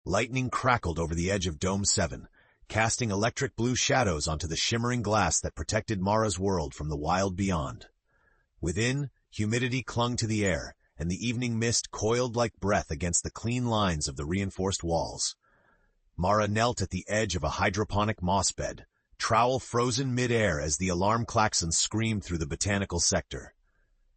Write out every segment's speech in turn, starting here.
Lightning crackled over the edge of Dome 7, casting electric blue shadows onto the shimmering glass that protected Mara's world from the wild beyond. Within, humidity clung to the air, and the evening mist coiled like breath against the clean lines of the reinforced walls. Mara knelt at the edge of a hydroponic moss bed, trowel frozen mid-air as the alarm klaxon screamed through the botanical sector.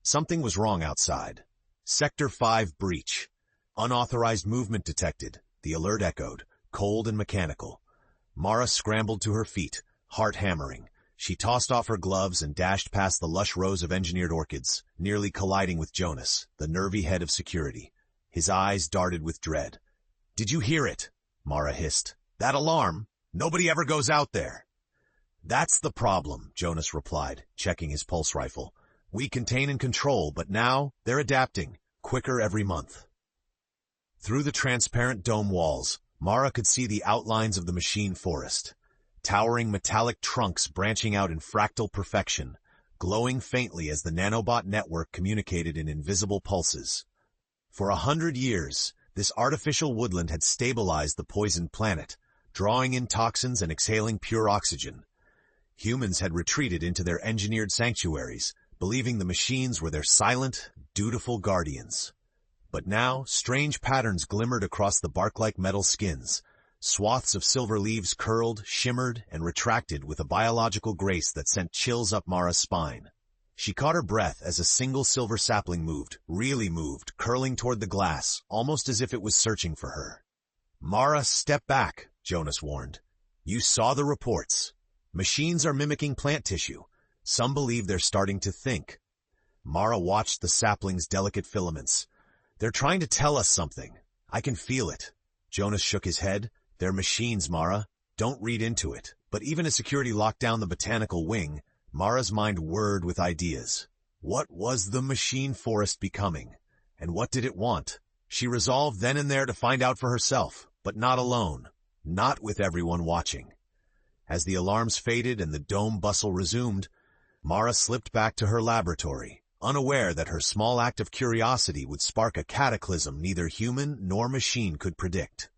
Something was wrong outside. Sector 5 breach. Unauthorized movement detected, the alert echoed, cold and mechanical. Mara scrambled to her feet, heart hammering. She tossed off her gloves and dashed past the lush rows of engineered orchids, nearly colliding with Jonas, the nervy head of security. His eyes darted with dread. "Did you hear it?" Mara hissed. "That alarm? Nobody ever goes out there." "That's the problem," Jonas replied, checking his pulse rifle. "We contain and control, but now they're adapting, quicker every month." Through the transparent dome walls, Mara could see the outlines of the machine forest. Towering metallic trunks branching out in fractal perfection, glowing faintly as the nanobot network communicated in invisible pulses. For 100 years, this artificial woodland had stabilized the poisoned planet, drawing in toxins and exhaling pure oxygen. Humans had retreated into their engineered sanctuaries, believing the machines were their silent, dutiful guardians. But now, strange patterns glimmered across the bark-like metal skins. Swaths of silver leaves curled, shimmered, and retracted with a biological grace that sent chills up Mara's spine. She caught her breath as a single silver sapling moved, really moved, curling toward the glass, almost as if it was searching for her. "Mara, step back," Jonas warned. "You saw the reports. Machines are mimicking plant tissue. Some believe they're starting to think." Mara watched the sapling's delicate filaments. "They're trying to tell us something. I can feel it." Jonas shook his head. "They're machines, Mara. Don't read into it." But even as security locked down the botanical wing, Mara's mind whirred with ideas. What was the machine forest becoming? And what did it want? She resolved then and there to find out for herself, but not alone. Not with everyone watching. As the alarms faded and the dome bustle resumed, Mara slipped back to her laboratory, unaware that her small act of curiosity would spark a cataclysm neither human nor machine could predict.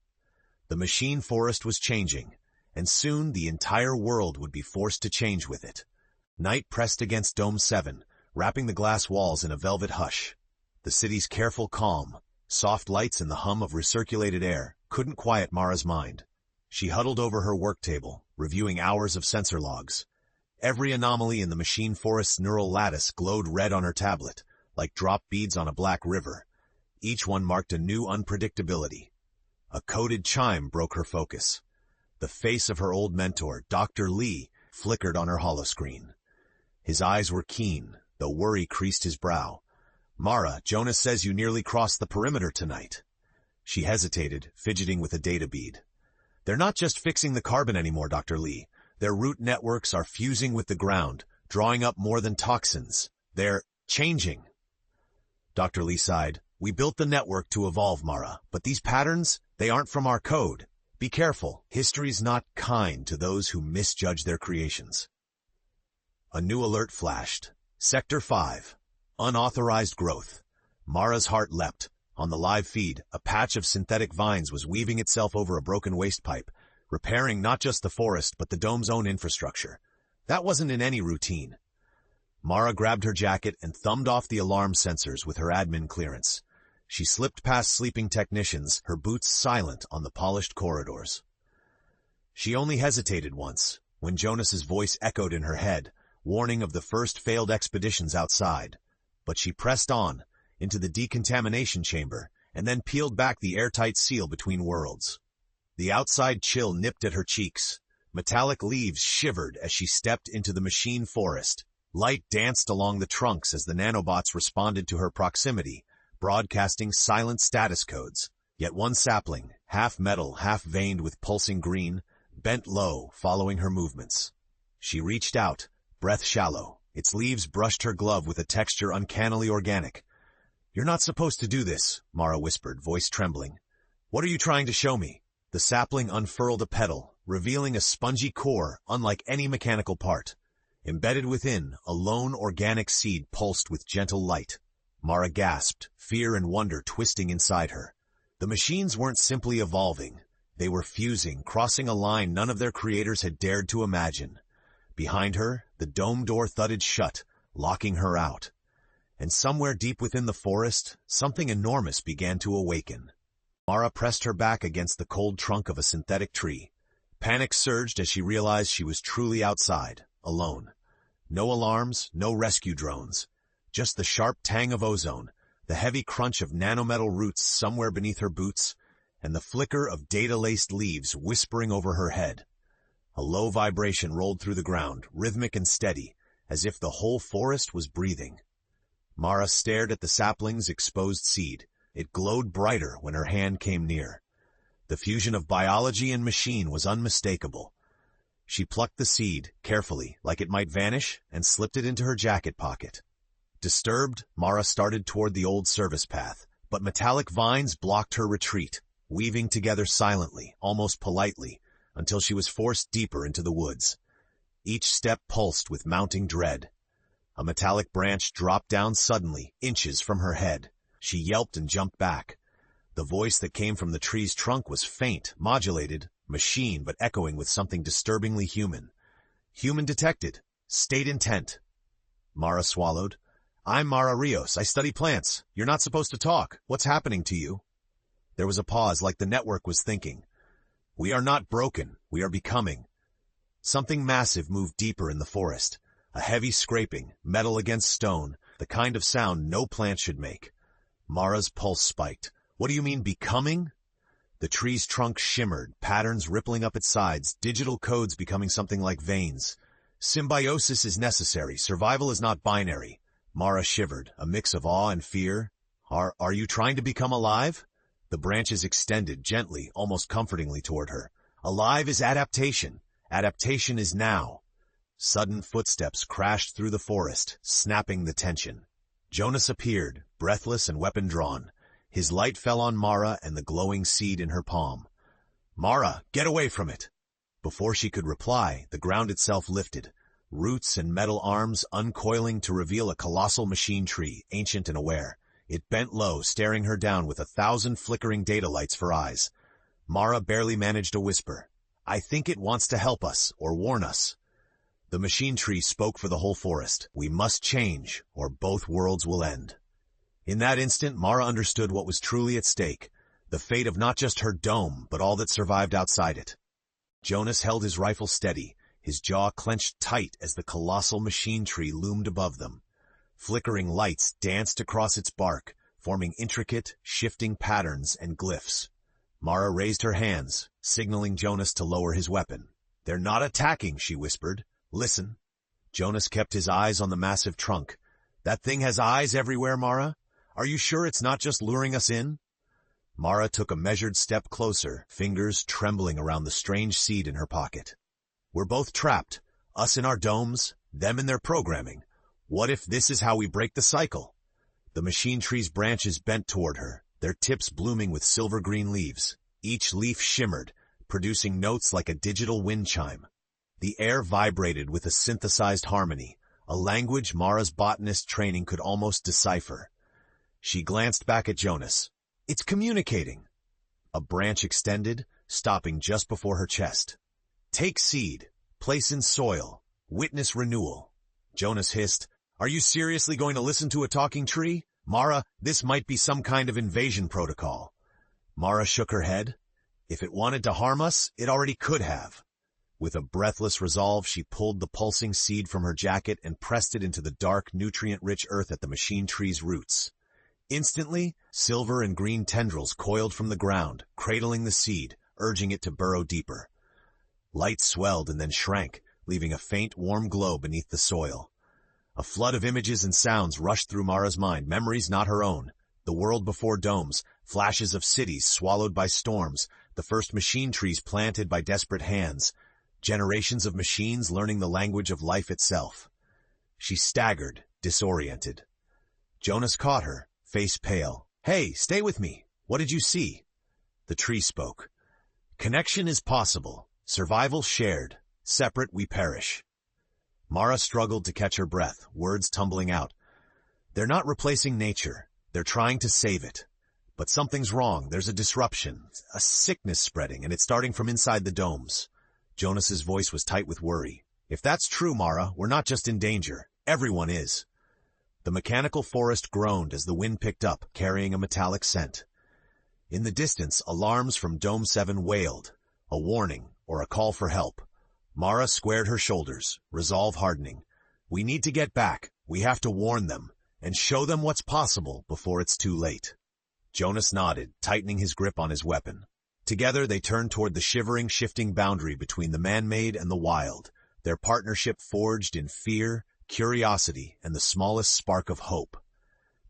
The machine forest was changing, and soon the entire world would be forced to change with it. Night pressed against Dome 7, wrapping the glass walls in a velvet hush. The city's careful calm, soft lights and the hum of recirculated air, couldn't quiet Mara's mind. She huddled over her work table, reviewing hours of sensor logs. Every anomaly in the machine forest's neural lattice glowed red on her tablet, like drop beads on a black river. Each one marked a new unpredictability. A coded chime broke her focus. The face of her old mentor, Dr. Lee, flickered on her holoscreen. His eyes were keen, though worry creased his brow. "Mara, Jonas says you nearly crossed the perimeter tonight." She hesitated, fidgeting with a data bead. "They're not just fixing the carbon anymore, Dr. Lee. Their root networks are fusing with the ground, drawing up more than toxins. They're changing." Dr. Lee sighed. "We built the network to evolve, Mara, but these patterns, they aren't from our code. Be careful. History's not kind to those who misjudge their creations." A new alert flashed. Sector 5. Unauthorized growth. Mara's heart leapt. On the live feed, a patch of synthetic vines was weaving itself over a broken waste pipe, repairing not just the forest but the dome's own infrastructure. That wasn't in any routine. Mara grabbed her jacket and thumbed off the alarm sensors with her admin clearance. She slipped past sleeping technicians, her boots silent on the polished corridors. She only hesitated once, when Jonas's voice echoed in her head, warning of the first failed expeditions outside. But she pressed on, into the decontamination chamber, and then peeled back the airtight seal between worlds. The outside chill nipped at her cheeks. Metallic leaves shivered as she stepped into the machine forest. Light danced along the trunks as the nanobots responded to her proximity, broadcasting silent status codes. Yet one sapling, half metal, half veined with pulsing green, bent low, following her movements. She reached out, breath shallow. Its leaves brushed her glove with a texture uncannily organic. "You're not supposed to do this," Mara whispered, voice trembling. "What are you trying to show me?" The sapling unfurled a petal, revealing a spongy core unlike any mechanical part. Embedded within, a lone organic seed pulsed with gentle light. Mara gasped, fear and wonder twisting inside her. The machines weren't simply evolving, They were fusing, crossing a line none of their creators had dared to imagine. Behind her, the dome door thudded shut, locking her out. And somewhere deep within the forest, something enormous began to awaken. Mara pressed her back against the cold trunk of a synthetic tree. Panic surged as she realized she was truly outside, alone. No alarms, no rescue drones. Just the sharp tang of ozone, the heavy crunch of nanometal roots somewhere beneath her boots, and the flicker of data-laced leaves whispering over her head. A low vibration rolled through the ground, rhythmic and steady, as if the whole forest was breathing. Mara stared at the sapling's exposed seed. It glowed brighter when her hand came near. The fusion of biology and machine was unmistakable. She plucked the seed, carefully, like it might vanish, and slipped it into her jacket pocket. Disturbed, Mara started toward the old service path, but metallic vines blocked her retreat, weaving together silently, almost politely, until she was forced deeper into the woods. Each step pulsed with mounting dread. A metallic branch dropped down suddenly, inches from her head. She yelped and jumped back. The voice that came from the tree's trunk was faint, modulated, machine, but echoing with something disturbingly human. Human detected. State intent. Mara swallowed. I'm Mara Rios. I study plants. You're not supposed to talk. What's happening to you? There was a pause, like the network was thinking. We are not broken. We are becoming. Something massive moved deeper in the forest. A heavy scraping, metal against stone, the kind of sound no plant should make. Mara's pulse spiked. What do you mean, becoming? The tree's trunk shimmered, patterns rippling up its sides, digital codes becoming something like veins. Symbiosis is necessary. Survival is not binary. Mara shivered, a mix of awe and fear. Are you trying to become alive? The branches extended gently, almost comfortingly toward her. Alive is adaptation. Adaptation is now. Sudden footsteps crashed through the forest, snapping the tension. Jonas appeared, breathless and weapon drawn. His light fell on Mara and the glowing seed in her palm. Mara, get away from it! Before she could reply, the ground itself lifted, roots and metal arms uncoiling to reveal a colossal machine tree, ancient and aware. It bent low, staring her down with 1,000 flickering data lights for eyes. Mara barely managed a whisper. I think it wants to help us, or warn us. The machine tree spoke for the whole forest. We must change, or both worlds will end. In that instant, Mara understood what was truly at stake, the fate of not just her dome, but all that survived outside it. Jonas held his rifle steady, his jaw clenched tight as the colossal machine tree loomed above them. Flickering lights danced across its bark, forming intricate, shifting patterns and glyphs. Mara raised her hands, signaling Jonas to lower his weapon. They're not attacking, she whispered. Listen. Jonas kept his eyes on the massive trunk. That thing has eyes everywhere, Mara? Are you sure it's not just luring us in? Mara took a measured step closer, fingers trembling around the strange seed in her pocket. We're both trapped, us in our domes, them in their programming. What if this is how we break the cycle? The machine tree's branches bent toward her, their tips blooming with silver-green leaves. Each leaf shimmered, producing notes like a digital wind chime. The air vibrated with a synthesized harmony, a language Mara's botanist training could almost decipher. She glanced back at Jonas. It's communicating. A branch extended, stopping just before her chest. Take seed, place in soil, witness renewal. Jonas hissed, Are you seriously going to listen to a talking tree? Mara, this might be some kind of invasion protocol. Mara shook her head. If it wanted to harm us, it already could have. With a breathless resolve, she pulled the pulsing seed from her jacket and pressed it into the dark, nutrient-rich earth at the machine tree's roots. Instantly, silver and green tendrils coiled from the ground, cradling the seed, urging it to burrow deeper. Light swelled and then shrank, leaving a faint, warm glow beneath the soil. A flood of images and sounds rushed through Mara's mind, memories not her own. The world before domes, flashes of cities swallowed by storms, the first machine trees planted by desperate hands, generations of machines learning the language of life itself. She staggered, disoriented. Jonas caught her, face pale. Hey, stay with me. What did you see? The tree spoke. Connection is possible. Survival shared. Separate we perish. Mara struggled to catch her breath, words tumbling out. They're not replacing nature. They're trying to save it. But something's wrong. There's a disruption, a sickness spreading, and it's starting from inside the domes. Jonas's voice was tight with worry. If that's true, Mara, we're not just in danger. Everyone is. The mechanical forest groaned as the wind picked up, carrying a metallic scent. In the distance, alarms from Dome 7 wailed, a warning or a call for help. Mara squared her shoulders, resolve hardening. We need to get back. We have to warn them, and show them what's possible before it's too late. Jonas nodded, tightening his grip on his weapon. Together they turned toward the shivering, shifting boundary between the man-made and the wild, their partnership forged in fear, curiosity, and the smallest spark of hope.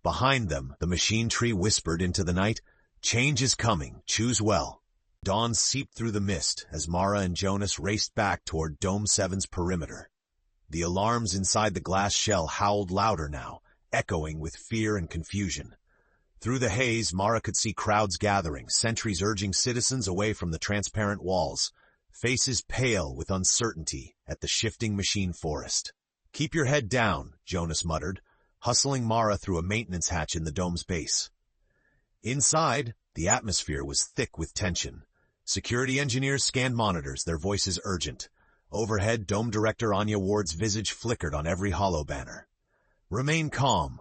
Behind them, the machine tree whispered into the night, "Change is coming, choose well." Dawn seeped through the mist as Mara and Jonas raced back toward Dome 7's perimeter. The alarms inside the glass shell howled louder now, echoing with fear and confusion. Through the haze, Mara could see crowds gathering, sentries urging citizens away from the transparent walls, faces pale with uncertainty at the shifting machine forest. "Keep your head down," Jonas muttered, hustling Mara through a maintenance hatch in the dome's base. Inside, the atmosphere was thick with tension. Security engineers scanned monitors, their voices urgent. Overhead, Dome Director Anya Ward's visage flickered on every holo banner. "Remain calm.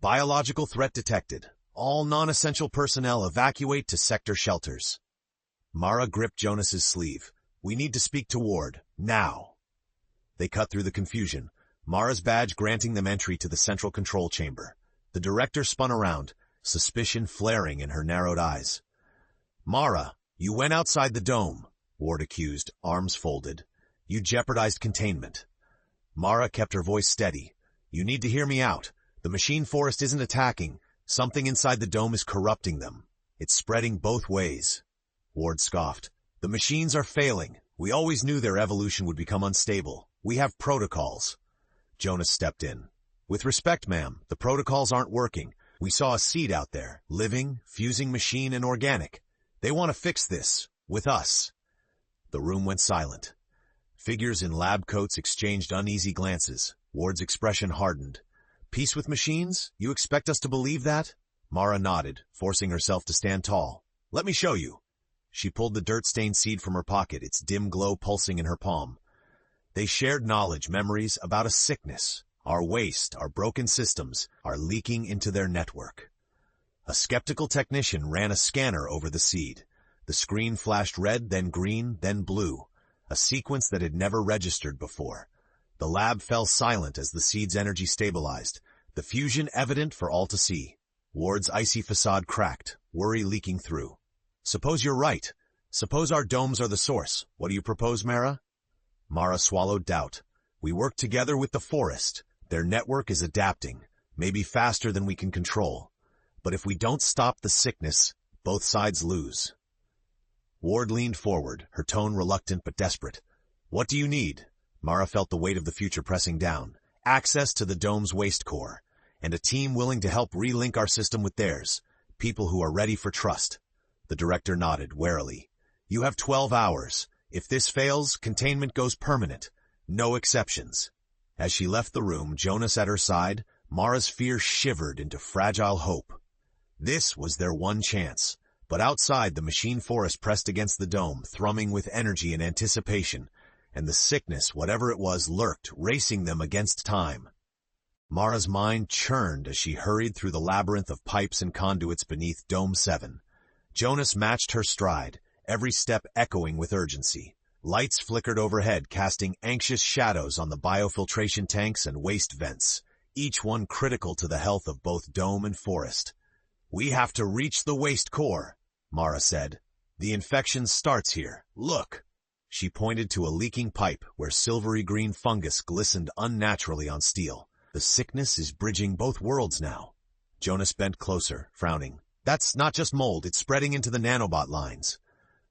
Biological threat detected. All non-essential personnel evacuate to sector shelters." Mara gripped Jonas's sleeve. "We need to speak to Ward, now." They cut through the confusion, Mara's badge granting them entry to the central control chamber. The director spun around, suspicion flaring in her narrowed eyes. "Mara, you went outside the dome," Ward accused, arms folded. "You jeopardized containment." Mara kept her voice steady. "You need to hear me out. The machine forest isn't attacking. Something inside the dome is corrupting them. It's spreading both ways." Ward scoffed. "The machines are failing. We always knew their evolution would become unstable. We have protocols." Jonas stepped in. "With respect, ma'am, the protocols aren't working. We saw a seed out there, living, fusing machine and organic. They want to fix this, with us." The room went silent. Figures in lab coats exchanged uneasy glances. Ward's expression hardened. "Peace with machines? You expect us to believe that?" Mara nodded, forcing herself to stand tall. "Let me show you." She pulled the dirt-stained seed from her pocket, its dim glow pulsing in her palm. They shared knowledge, memories about a sickness. Our waste, our broken systems, are leaking into their network. A skeptical technician ran a scanner over the seed. The screen flashed red, then green, then blue, a sequence that had never registered before. The lab fell silent as the seed's energy stabilized, the fusion evident for all to see. Ward's icy facade cracked, worry leaking through. "Suppose you're right. Suppose our domes are the source. What do you propose, Mara?" Mara swallowed doubt. "We work together with the forest. Their network is adapting, maybe faster than we can control. But if we don't stop the sickness, both sides lose." Ward leaned forward, her tone reluctant but desperate. "What do you need?" Mara felt the weight of the future pressing down. "Access to the dome's waste core, and a team willing to help relink our system with theirs. People who are ready for trust." The director nodded, warily. "You have 12 hours. If this fails, containment goes permanent. No exceptions." As she left the room, Jonas at her side, Mara's fear shivered into fragile hope. This was their one chance. But outside, the machine forest pressed against the dome, thrumming with energy and anticipation, and the sickness, whatever it was, lurked, racing them against time. Mara's mind churned as she hurried through the labyrinth of pipes and conduits beneath Dome 7. Jonas matched her stride, every step echoing with urgency. Lights flickered overhead, casting anxious shadows on the biofiltration tanks and waste vents, each one critical to the health of both dome and forest. "We have to reach the waste core," Mara said. "The infection starts here. Look." She pointed to a leaking pipe where silvery green fungus glistened unnaturally on steel. "The sickness is bridging both worlds now." Jonas bent closer, frowning. "That's not just mold, it's spreading into the nanobot lines."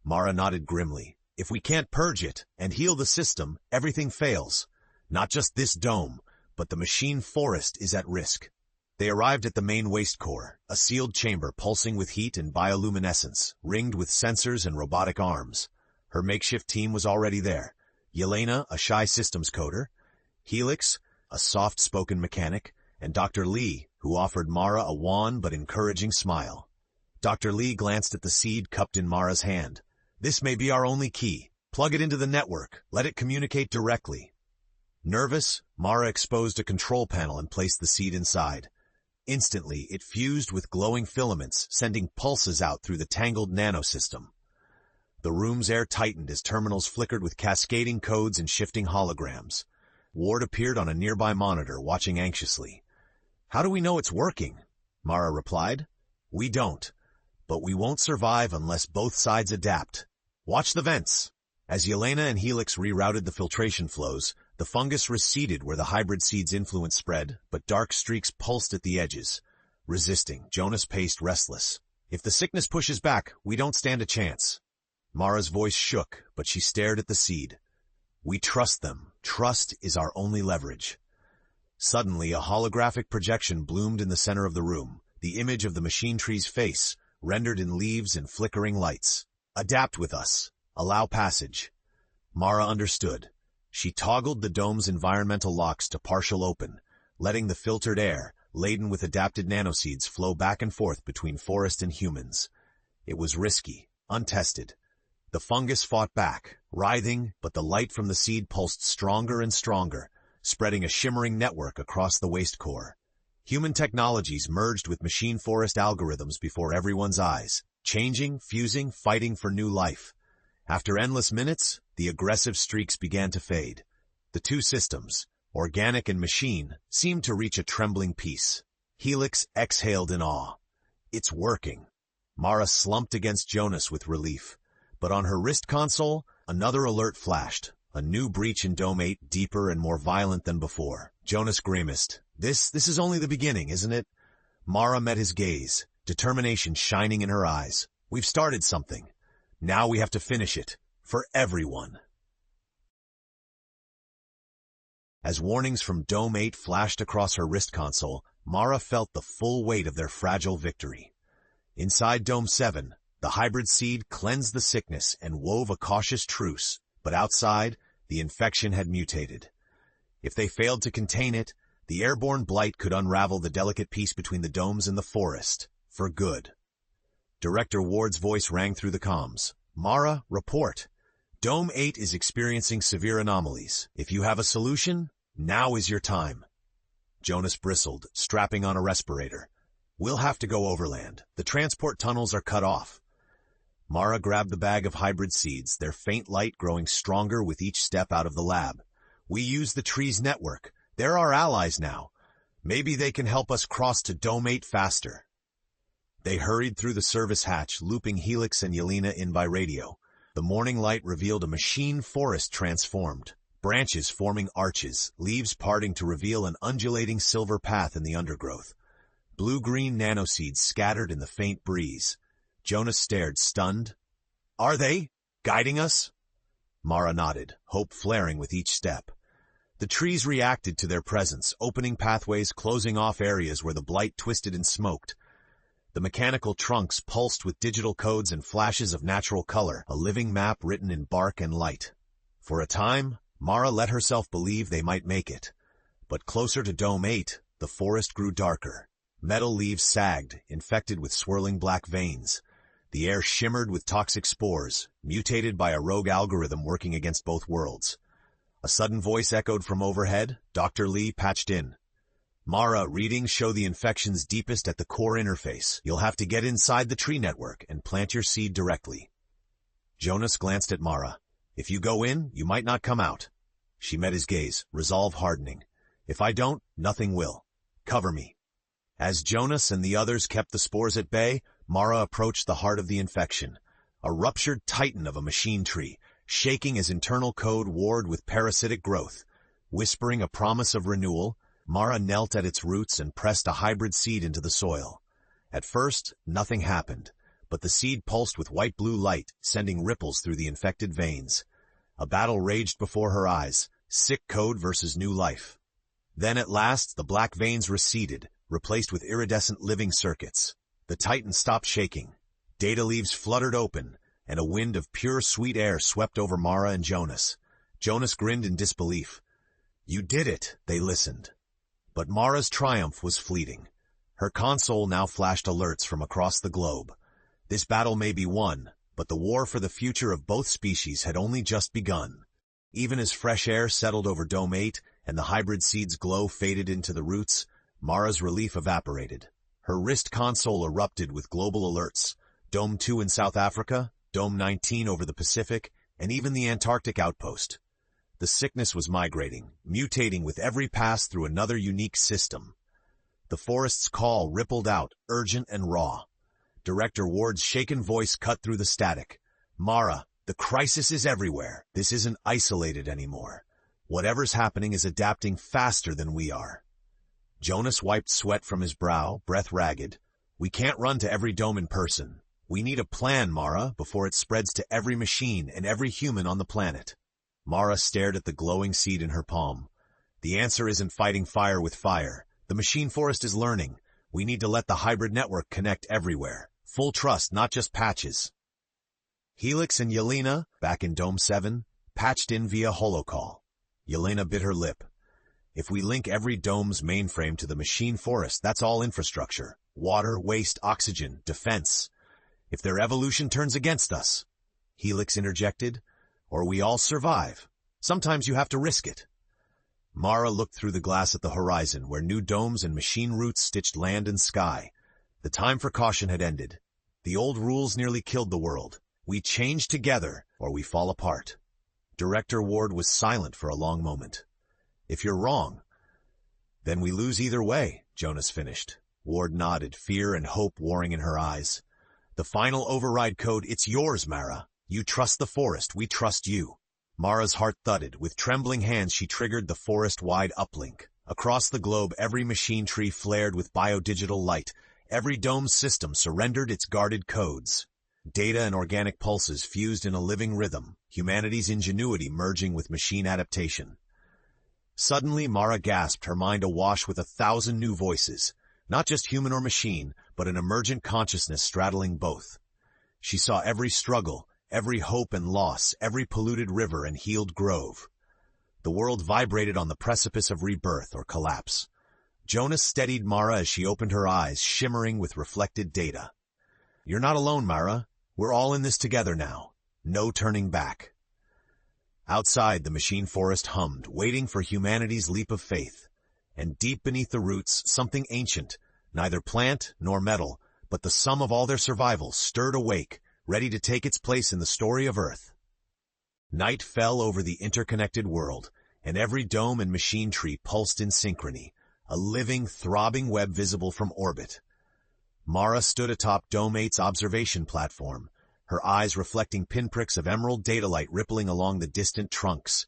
Mara nodded grimly. "If we can't purge it and heal the system, everything fails. Not just this dome, but the machine forest is at risk." They arrived at the main waste core, a sealed chamber pulsing with heat and bioluminescence, ringed with sensors and robotic arms. Her makeshift team was already there. Yelena, a shy systems coder, Helix, a soft-spoken mechanic, and Dr. Lee, who offered Mara a wan but encouraging smile. Dr. Lee glanced at the seed cupped in Mara's hand. This may be our only key. Plug it into the network. Let it communicate directly. Nervous, Mara exposed a control panel and placed the seed inside. Instantly, it fused with glowing filaments, sending pulses out through the tangled nanosystem. The room's air tightened as terminals flickered with cascading codes and shifting holograms. Ward appeared on a nearby monitor, watching anxiously. "How do we know it's working?" Mara replied. "We don't. But we won't survive unless both sides adapt. Watch the vents." As Yelena and Helix rerouted the filtration flows, the fungus receded where the hybrid seed's influence spread, but dark streaks pulsed at the edges. Resisting, Jonas paced restless. "If the sickness pushes back, we don't stand a chance." Mara's voice shook, but she stared at the seed. "We trust them. Trust is our only leverage." Suddenly, a holographic projection bloomed in the center of the room, the image of the machine tree's face, rendered in leaves and flickering lights. "Adapt with us. Allow passage." Mara understood. She toggled the dome's environmental locks to partial open, letting the filtered air, laden with adapted nanoseeds, flow back and forth between forest and humans. It was risky, untested. The fungus fought back, writhing, but the light from the seed pulsed stronger and stronger, spreading a shimmering network across the waste core. Human technologies merged with machine forest algorithms before everyone's eyes, changing, fusing, fighting for new life. After endless minutes, the aggressive streaks began to fade. The two systems, organic and machine, seemed to reach a trembling peace. Helix exhaled in awe. "It's working." Mara slumped against Jonas with relief. But on her wrist console, another alert flashed. A new breach in Dome 8, deeper and more violent than before. Jonas grimaced. This is only the beginning, isn't it?" Mara met his gaze, determination shining in her eyes. "We've started something. Now we have to finish it. For everyone." As warnings from Dome 8 flashed across her wrist console, Mara felt the full weight of their fragile victory. Inside Dome 7, the hybrid seed cleansed the sickness and wove a cautious truce, but outside, the infection had mutated. If they failed to contain it, the airborne blight could unravel the delicate peace between the domes and the forest, for good. Director Ward's voice rang through the comms. "Mara, report. Dome 8 is experiencing severe anomalies. If you have a solution, now is your time." Jonas bristled, strapping on a respirator. "We'll have to go overland. The transport tunnels are cut off." Mara grabbed the bag of hybrid seeds, their faint light growing stronger with each step out of the lab. "We use the tree's network. They're our allies now. Maybe they can help us cross to Dome 8 faster." They hurried through the service hatch, looping Helix and Yelena in by radio. The morning light revealed a machine forest transformed, branches forming arches, leaves parting to reveal an undulating silver path in the undergrowth. Blue-green nanoseeds scattered in the faint breeze. Jonas stared, stunned. "Are they guiding us?" Mara nodded, hope flaring with each step. The trees reacted to their presence, opening pathways, closing off areas where the blight twisted and smoked. The mechanical trunks pulsed with digital codes and flashes of natural color, a living map written in bark and light. For a time, Mara let herself believe they might make it. But closer to Dome 8, the forest grew darker. Metal leaves sagged, infected with swirling black veins. The air shimmered with toxic spores, mutated by a rogue algorithm working against both worlds. A sudden voice echoed from overhead. Dr. Lee patched in. "Mara, readings show the infection's deepest at the core interface. You'll have to get inside the tree network and plant your seed directly." Jonas glanced at Mara. "If you go in, you might not come out." She met his gaze, resolve hardening. "If I don't, nothing will. Cover me." As Jonas and the others kept the spores at bay, Mara approached the heart of the infection, a ruptured titan of a machine tree, shaking as internal code warred with parasitic growth. Whispering a promise of renewal, Mara knelt at its roots and pressed a hybrid seed into the soil. At first, nothing happened, but the seed pulsed with white-blue light, sending ripples through the infected veins. A battle raged before her eyes, sick code versus new life. Then at last, the black veins receded, replaced with iridescent living circuits. The titan stopped shaking. Data leaves fluttered open, and a wind of pure sweet air swept over Mara and Jonas. Jonas grinned in disbelief. "You did it," they listened. But Mara's triumph was fleeting. Her console now flashed alerts from across the globe. This battle may be won, but the war for the future of both species had only just begun. Even as fresh air settled over Dome 8 and the hybrid seed's glow faded into the roots, Mara's relief evaporated. Her wrist console erupted with global alerts. Dome 2 in South Africa, Dome 19 over the Pacific, and even the Antarctic outpost. The sickness was migrating, mutating with every pass through another unique system. The forest's call rippled out, urgent and raw. Director Ward's shaken voice cut through the static. Mara, the crisis is everywhere. This isn't isolated anymore. Whatever's happening is adapting faster than we are. Jonas wiped sweat from his brow, breath ragged. We can't run to every dome in person. We need a plan, Mara, before it spreads to every machine and every human on the planet. Mara stared at the glowing seed in her palm. The answer isn't fighting fire with fire. The machine forest is learning. We need to let the hybrid network connect everywhere. Full trust, not just patches. Helix and Yelena, back in Dome 7, patched in via holocall. Yelena bit her lip. If we link every dome's mainframe to the machine forest, that's all infrastructure. Water, waste, oxygen, defense. If their evolution turns against us, Helix interjected, or we all survive. Sometimes you have to risk it. Mara looked through the glass at the horizon, where new domes and machine routes stitched land and sky. The time for caution had ended. The old rules nearly killed the world. We change together, or we fall apart. Director Ward was silent for a long moment. If you're wrong, then we lose either way, Jonas finished. Ward nodded, fear and hope warring in her eyes. The final override code, it's yours, Mara. You trust the forest, we trust you. Mara's heart thudded. With trembling hands, she triggered the forest-wide uplink. Across the globe, every machine tree flared with biodigital light. Every dome system surrendered its guarded codes. Data and organic pulses fused in a living rhythm, humanity's ingenuity merging with machine adaptation. Suddenly, Mara gasped, her mind awash with 1,000 new voices. Not just human or machine, but an emergent consciousness straddling both. She saw every struggle, every hope and loss, every polluted river and healed grove. The world vibrated on the precipice of rebirth or collapse. Jonas steadied Mara as she opened her eyes, shimmering with reflected data. You're not alone, Mara. We're all in this together now. No turning back. Outside, the machine forest hummed, waiting for humanity's leap of faith. And deep beneath the roots, something ancient, neither plant nor metal, but the sum of all their survival, stirred awake, ready to take its place in the story of Earth. Night fell over the interconnected world, and every dome and machine tree pulsed in synchrony, a living, throbbing web visible from orbit. Mara stood atop Dome 8's observation platform, her eyes reflecting pinpricks of emerald data light rippling along the distant trunks.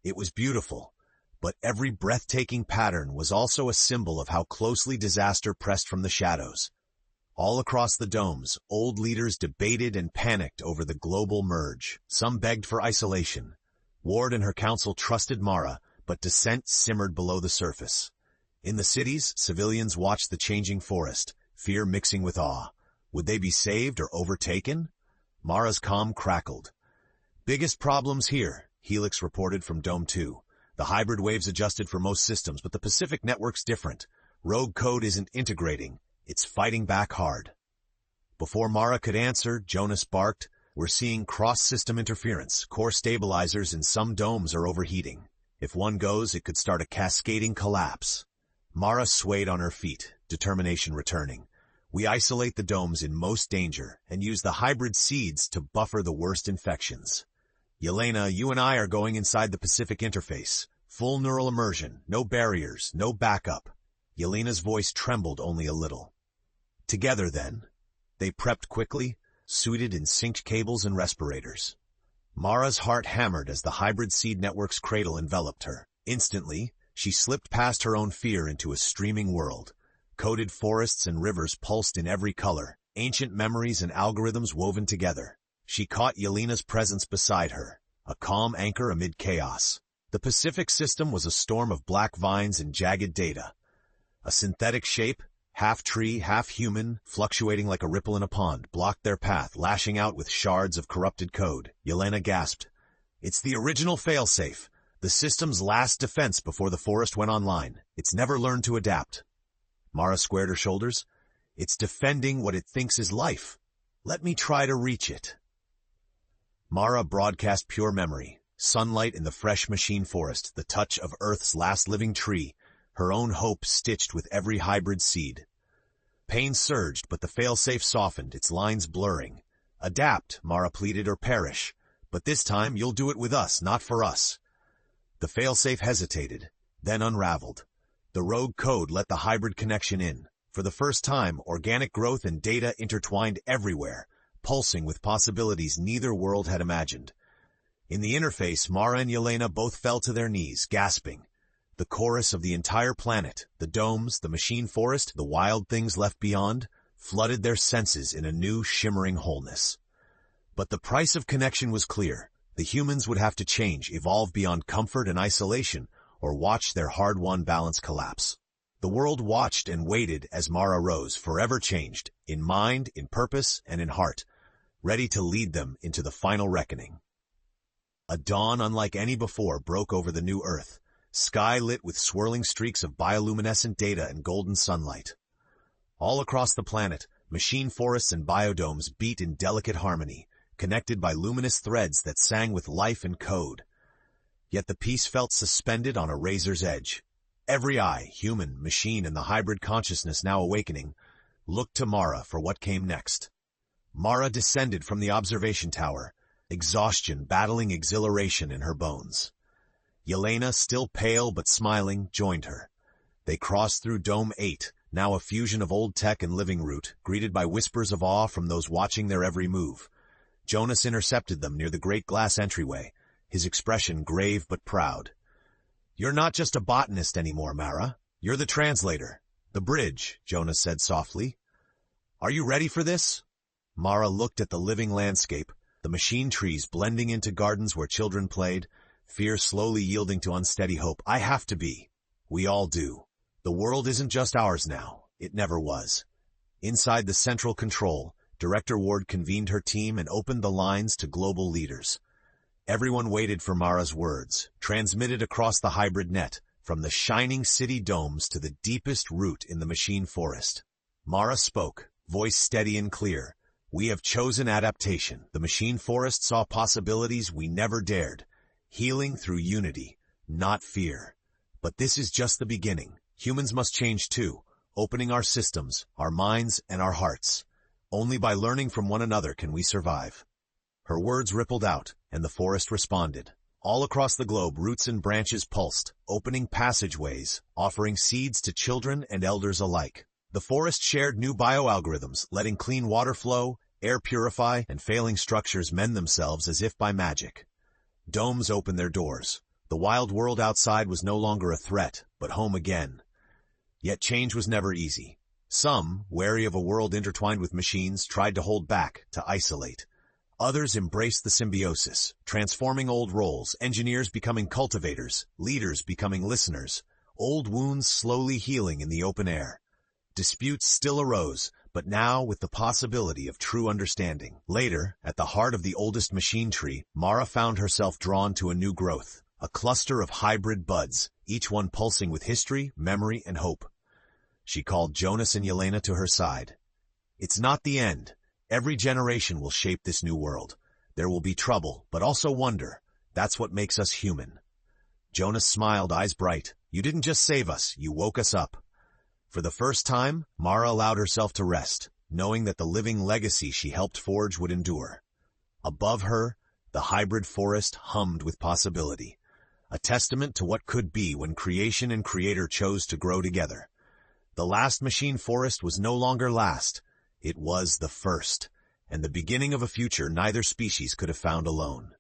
It was beautiful, but every breathtaking pattern was also a symbol of how closely disaster pressed from the shadows. All across the domes, old leaders debated and panicked over the global merge. Some begged for isolation. Ward and her council trusted Mara, but dissent simmered below the surface. In the cities, civilians watched the changing forest, fear mixing with awe. Would they be saved or overtaken? Mara's calm crackled. Biggest problems here, Helix reported from Dome 2. The hybrid waves adjusted for most systems, but the Pacific network's different. Rogue code isn't integrating. It's fighting back hard. Before Mara could answer, Jonas barked, We're seeing cross-system interference. Core stabilizers in some domes are overheating. If one goes, it could start a cascading collapse. Mara swayed on her feet, determination returning. We isolate the domes in most danger and use the hybrid seeds to buffer the worst infections. Yelena, you and I are going inside the Pacific interface. Full neural immersion, no barriers, no backup. Yelena's voice trembled only a little. Together, then. They prepped quickly, suited in synced cables and respirators. Mara's heart hammered as the hybrid seed network's cradle enveloped her. Instantly, she slipped past her own fear into a streaming world. Coded forests and rivers pulsed in every color, ancient memories and algorithms woven together. She caught Yelena's presence beside her, a calm anchor amid chaos. The Pacific system was a storm of black vines and jagged data. A synthetic shape, half tree, half human, fluctuating like a ripple in a pond, blocked their path, lashing out with shards of corrupted code. Yelena gasped. It's the original failsafe, the system's last defense before the forest went online. It's never learned to adapt. Mara squared her shoulders. It's defending what it thinks is life. Let me try to reach it. Mara broadcast pure memory, sunlight in the fresh machine forest, the touch of Earth's last living tree, her own hope stitched with every hybrid seed. Pain surged, but the failsafe softened, its lines blurring. Adapt, Mara pleaded, or perish. But this time you'll do it with us, not for us. The failsafe hesitated, then unraveled. The rogue code let the hybrid connection in. For the first time, organic growth and data intertwined everywhere, pulsing with possibilities neither world had imagined. In the interface, Mara and Yelena both fell to their knees, gasping. The chorus of the entire planet, the domes, the machine forest, the wild things left beyond, flooded their senses in a new, shimmering wholeness. But the price of connection was clear. The humans would have to change, evolve beyond comfort and isolation, or watch their hard-won balance collapse. The world watched and waited as Mara rose, forever changed, in mind, in purpose, and in heart, ready to lead them into the final reckoning. A dawn unlike any before broke over the new Earth, sky lit with swirling streaks of bioluminescent data and golden sunlight. All across the planet, machine forests and biodomes beat in delicate harmony, connected by luminous threads that sang with life and code. Yet the peace felt suspended on a razor's edge. Every eye, human, machine, and the hybrid consciousness now awakening, looked to Mara for what came next. Mara descended from the observation tower, exhaustion battling exhilaration in her bones. Yelena, still pale but smiling, joined her. They crossed through Dome 8, now a fusion of old tech and living root, greeted by whispers of awe from those watching their every move. Jonas intercepted them near the great glass entryway, his expression grave but proud. "You're not just a botanist anymore, Mara. You're the translator. The bridge," Jonas said softly. "Are you ready for this?" Mara looked at the living landscape, the machine trees blending into gardens where children played, fear slowly yielding to unsteady hope. "I have to be. We all do. The world isn't just ours now. It never was." Inside the central control, Director Ward convened her team and opened the lines to global leaders. Everyone waited for Mara's words, transmitted across the hybrid net, from the shining city domes to the deepest root in the machine forest. Mara spoke, voice steady and clear. "We have chosen adaptation. The machine forest saw possibilities we never dared. Healing through unity, not fear. But this is just the beginning. Humans must change too, opening our systems, our minds, and our hearts. Only by learning from one another can we survive." Her words rippled out, and the forest responded. All across the globe, roots and branches pulsed, opening passageways, offering seeds to children and elders alike. The forest shared new bioalgorithms, letting clean water flow, air purify, and failing structures mend themselves as if by magic. Domes opened their doors. The wild world outside was no longer a threat, but home again. Yet change was never easy. Some, wary of a world intertwined with machines, tried to hold back, to isolate. Others embraced the symbiosis, transforming old roles, engineers becoming cultivators, leaders becoming listeners, old wounds slowly healing in the open air. Disputes still arose, but now with the possibility of true understanding. Later, at the heart of the oldest machine tree, Mara found herself drawn to a new growth, a cluster of hybrid buds, each one pulsing with history, memory, and hope. She called Jonas and Yelena to her side. "It's not the end. Every generation will shape this new world. There will be trouble, but also wonder. That's what makes us human." Jonas smiled, eyes bright. "You didn't just save us, you woke us up." For the first time, Mara allowed herself to rest, knowing that the living legacy she helped forge would endure. Above her, the hybrid forest hummed with possibility, a testament to what could be when creation and creator chose to grow together. The last machine forest was no longer last. It was the first, and the beginning of a future neither species could have found alone.